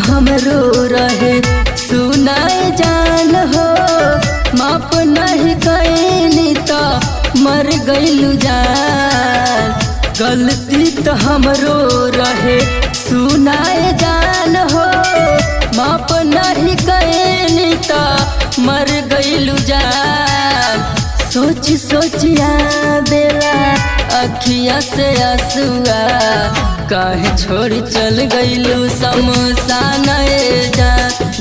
हमरो रहे सुनाए जान हो, माफ नहीं कैनी तो मर गइलू जान। गलती तो हमरो रहे सुनाए जान हो, माफ नहीं कैनी तो मर गइलू जान। सोच सोचिया बेला अखिया से आंसुआ, काहे छोड़ चल गइलू शमशान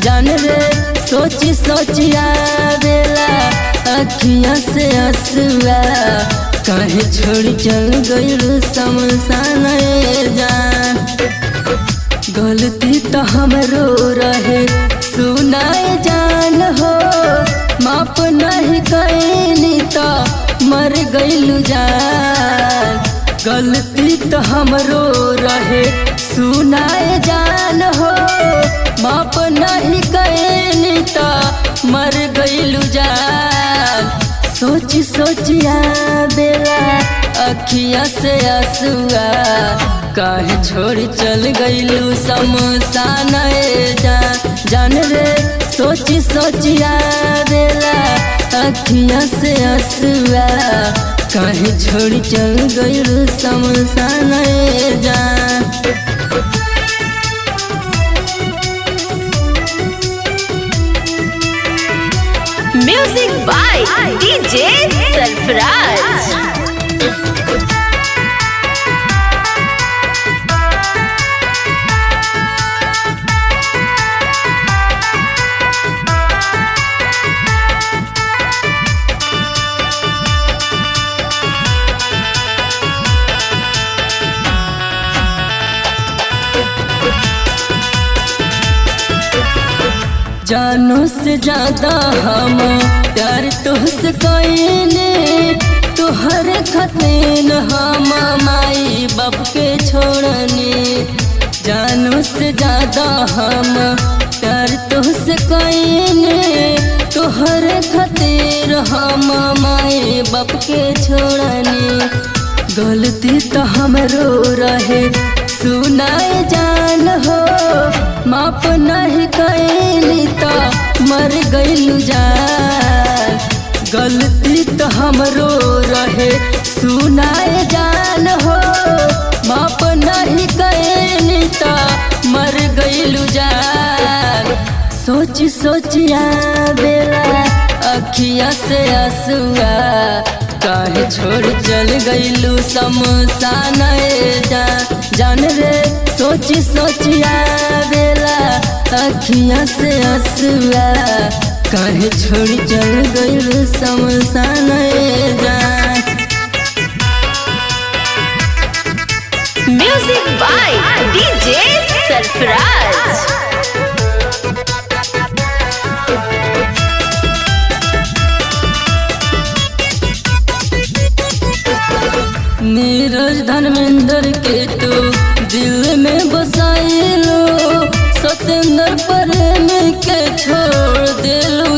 जान रे। सोच सोचिया बेला अखिया से आंसुआ, काहे छोड़ चल गइलू शमशान जान। गलती तो हमरो रहे सुनाए जान हो, माफ नहीं कैनी तो मर गइलू जान। गलती तो हमरो रहे सुनाए जान हो, माफ नहीं कैनी तो मर गइलू जान। सोच सोचिया बेला अखिया से आंसुआ, काहे छोड़ चल गइलू शमशान जान रे। सोच सोचिया बेला अखिया से आंसुआ, काहे छोड़ चल गइलू शमशान जान। Music by DJ Sarfaraz. जानों से ज्यादा हम प्यार तुझसे कईने, तुहर खतीन हम माई बाप के छोड़ने। जानों से ज्यादा हम प्यार तुझसे कईने, तुहर खतीर हम माई बाप के छोड़ने। गलती तो हमरो रहे सुनाए जान हो, माफ नहीं कैनी तो मर गइलू जान। गलती तो हमरो रहे सुनाए जान हो, माफ नहीं कैनी तो मर गइलू जान। सोच सोचिया बेला अखिया से आंसुआ, काहे छोड़ चल गइलू शमशान जान रे। सोच सोचिया बेला अखिया से आंसुआ, काहे छोड़ चल गइलू शमशान जान। Music by DJ Sarfaraz. Neeraj Dharmendra के तो दिल में बसाइलो, सतेंद्र प्रेम के छोड़ दिलू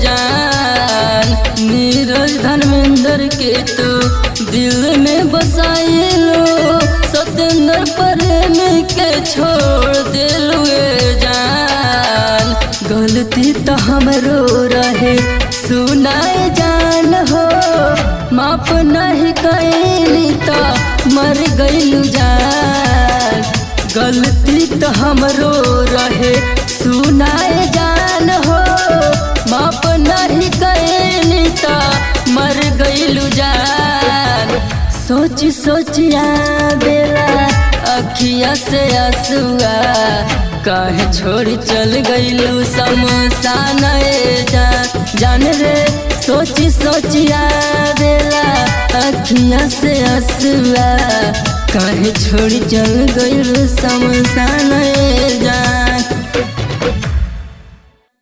जान। नीरज धर्मेंद्र के तो दिल में बसाइलो, सतेंद्र प्रेम के छोड़ दिलू जान। गलती तो हमरो रहे सुनाए जान हो, माफ नहीं कैनी तो मर गइलू जान। गलती तो हमरो रहे सुनाए जान हो, माफ नहीं कैनी तो मर गइलू जान। सोच सोचिया बेला अखिया से आंसुआ, काहे छोड़ चल गइलू शमशान जान रे। सोच सोचिया बेला अखिया से आंसुआ, काहे छोड़ चल गइलू शमशान जान।